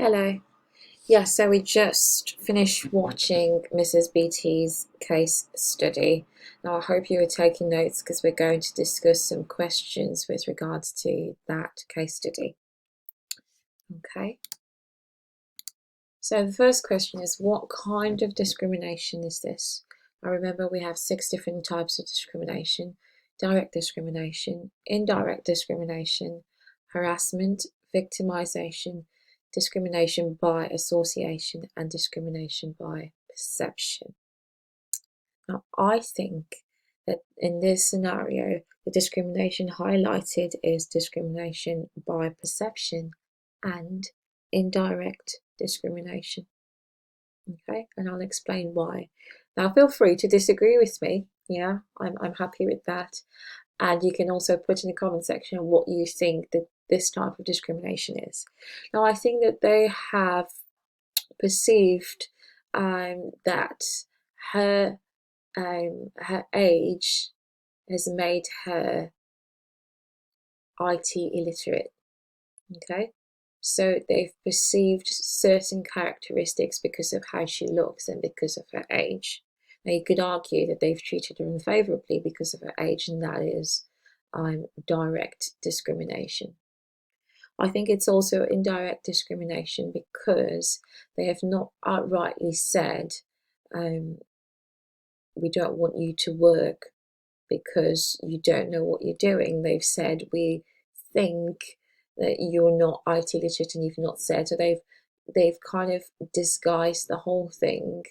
Hello. Yeah, so we just finished watching Mrs. BT's case study. Now, I hope you are taking notes because we're going to discuss some questions with regards to that case study. Okay. So the first question is, what kind of discrimination is this? Now remember, we have 6 different types of discrimination: direct discrimination, indirect discrimination, harassment, victimization, discrimination by association, and discrimination by perception. Now, I think that in this scenario, the discrimination highlighted is discrimination by perception and indirect discrimination. Okay, and I'll explain why. Now, feel free to disagree with me. Yeah, I'm happy with that. And you can also put in the comment section what you think that this type of discrimination is. Now, I think that they have perceived that her her age has made her IT illiterate. Okay, so they've perceived certain characteristics because of how she looks and because of her age. Now, you could argue that they've treated her unfavorably because of her age, and that is direct discrimination. I think it's also indirect discrimination because they have not outrightly said, we don't want you to work because you don't know what you're doing. They've said, we think that you're not IT literate, and you've not said. So they've kind of disguised the whole thing,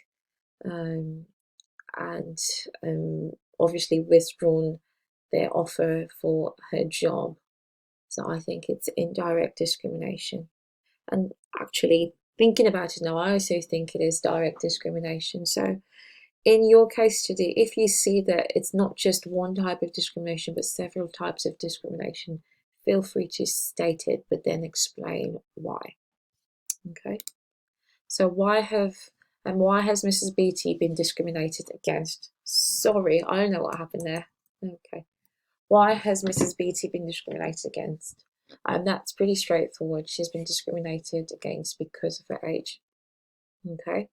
and obviously withdrawn their offer for her job. So I think it's indirect discrimination. And actually, thinking about it now, I also think it is direct discrimination. So in your case study, if you see that it's not just one type of discrimination but several types of discrimination, feel free to state it, but then explain why. Okay, so why has Mrs. BT been discriminated against? Sorry, I don't know what happened there. Okay, why has Mrs. BT been discriminated against? That's pretty straightforward. She's been discriminated against because of her age. Okay.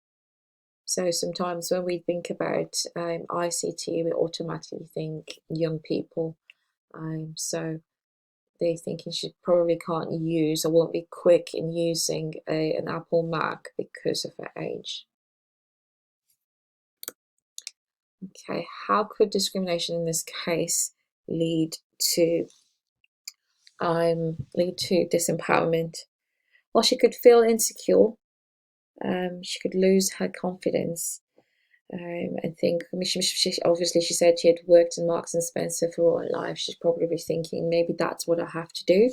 So sometimes when we think about ICT, we automatically think young people. So they're thinking she probably can't use or won't be quick in using an Apple Mac because of her age. Okay, how could discrimination in this case lead to disempowerment? Well, she could feel insecure. She could lose her confidence. I think obviously she said she had worked in Marks and Spencer for all her life. She's probably thinking, maybe that's what I have to do.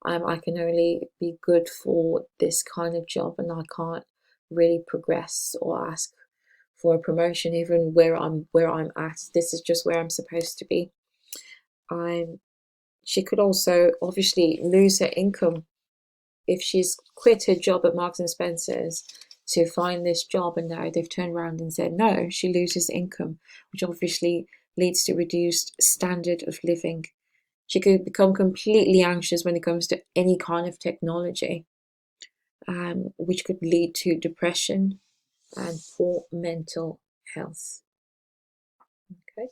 I can only be good for this kind of job, and I can't really progress or ask for a promotion even where I'm at. This is just where I'm supposed to be. She could also obviously lose her income if she's quit her job at Marks and Spencer's to find this job, and now they've turned around and said no. She loses income, which obviously leads to reduced standard of living. She could become completely anxious when it comes to any kind of technology, which could lead to depression and poor mental health. Okay.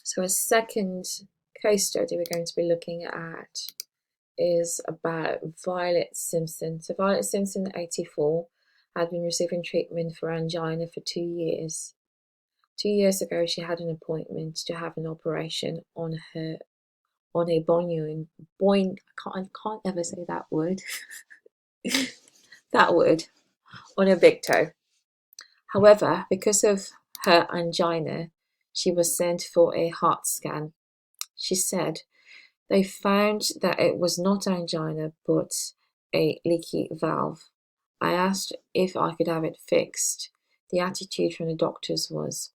So a second case study we're going to be looking at is about Violet Simpson. So Violet Simpson, 84, had been receiving treatment for angina for 2 years. 2 years ago, she had an appointment to have an operation on a I can't ever say that word. That word, on her big toe. However, because of her angina, she was sent for a heart scan. She said they found that it was not angina but a leaky valve. I asked if I could have it fixed. The attitude from the doctors was,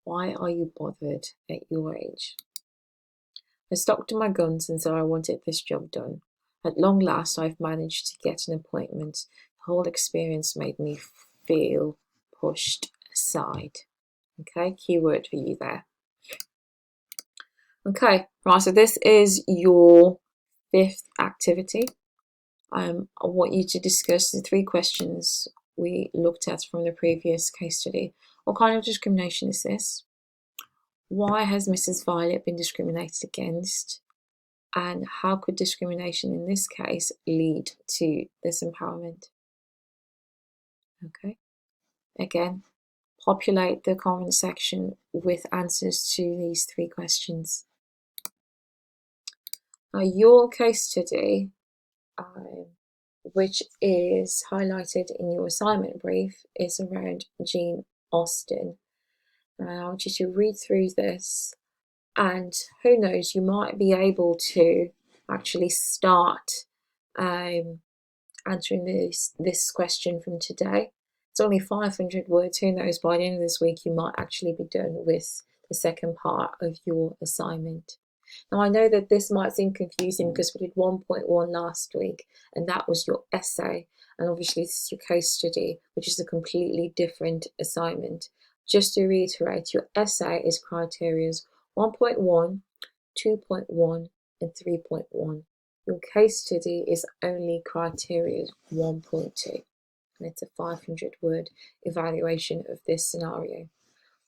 "Why are you bothered at your age?" I stuck to my guns and said I wanted this job done. At long last, I've managed to get an appointment. The whole experience made me feel pushed aside. Okay, keyword for you there. Okay, right, so this is your 5th activity. I want you to discuss the 3 questions we looked at from the previous case study. What kind of discrimination is this? Why has Mrs. Violet been discriminated against? And how could discrimination in this case lead to disempowerment? Okay, again, populate the comment section with answers to these 3 questions. Now, your case study, which is highlighted in your assignment brief, is around Jane Austen. I want you to read through this, and who knows, you might be able to actually start answering this question from today. It's only 500 words. Who knows, by the end of this week you might actually be done with the second part of your assignment. Now, I know that this might seem confusing because we did 1.1 last week, and that was your essay, and obviously this is your case study, which is a completely different assignment. Just to reiterate, your essay is criterias 1.1, 2.1, and 3.1. Your case study is only criteria 1.2, and it's a 500-word evaluation of this scenario.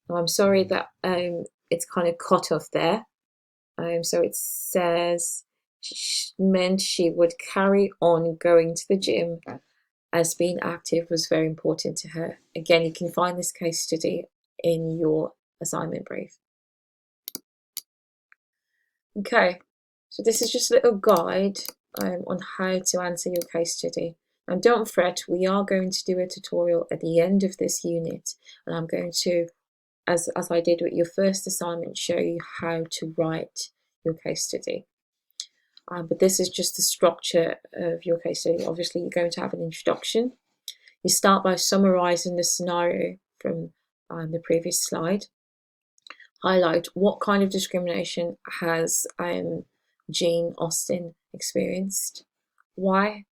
Now, I'm sorry that it's kind of cut off there. So it says meant she would carry on going to the gym, as being active was very important to her. Again, you can find this case study in your assignment brief. Okay, so this is just a little guide on how to answer your case study. And don't fret, we are going to do a tutorial at the end of this unit, and I'm going to, as I did with your first assignment, show you how to write your case study. But this is just the structure of your case study. Obviously, you're going to have an introduction. You start by summarizing the scenario from the previous slide. Highlight what kind of discrimination has Jane Austen experienced. Why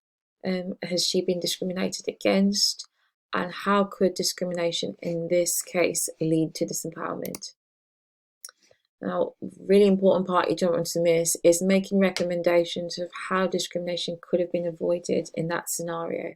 has she been discriminated against? And how could discrimination in this case lead to disempowerment? Now, really important part you don't want to miss is making recommendations of how discrimination could have been avoided in that scenario.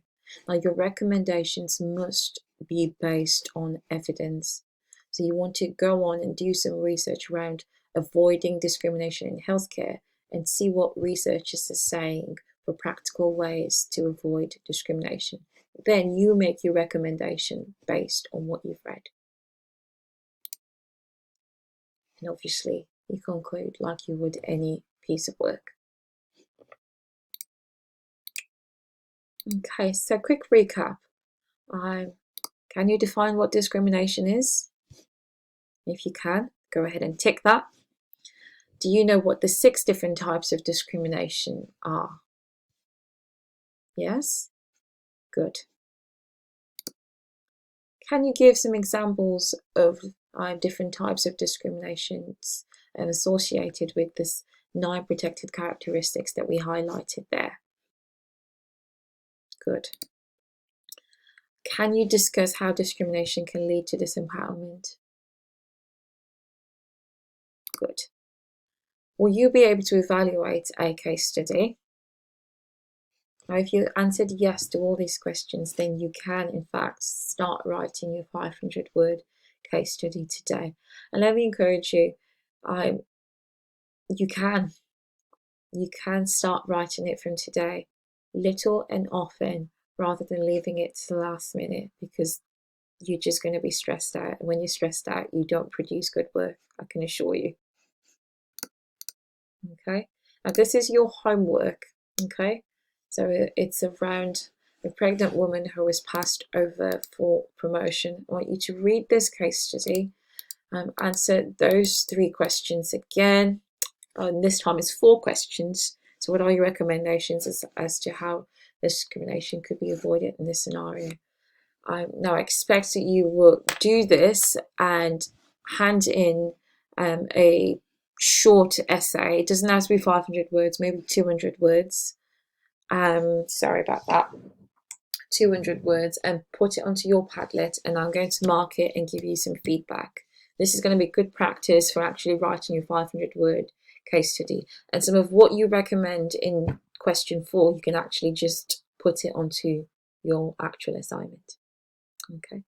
Now, your recommendations must be based on evidence. So you want to go on and do some research around avoiding discrimination in healthcare and see what researchers are saying for practical ways to avoid discrimination. Then you make your recommendation based on what you've read. And obviously, you conclude like you would any piece of work. Okay, so quick recap. Can you define what discrimination is? If you can, go ahead and tick that. Do you know what the 6 different types of discrimination are? Yes? Good. Can you give some examples of different types of discriminations associated with this 9 protected characteristics that we highlighted there? Good. Can you discuss how discrimination can lead to disempowerment? Good. Will you be able to evaluate a case study? Now, if you answered yes to all these questions, then you can, in fact, start writing your 500-word case study today. And let me encourage you, you can start writing it from today, little and often, rather than leaving it to the last minute, because you're just going to be stressed out. And when you're stressed out, you don't produce good work, I can assure you. Okay, now this is your homework. Okay, so it's around a pregnant woman who was passed over for promotion. I want you to read this case study, answer those 3 questions again, and this time it's 4 questions. So what are your recommendations as to how discrimination could be avoided in this scenario? Now I expect that you will do this and hand in a short essay. It doesn't have to be 500 words, maybe 200 words. Sorry about that. 200 words, and put it onto your Padlet, and I'm going to mark it and give you some feedback. This is going to be good practice for actually writing your 500-word case study. And some of what you recommend in question 4, you can actually just put it onto your actual assignment. Okay.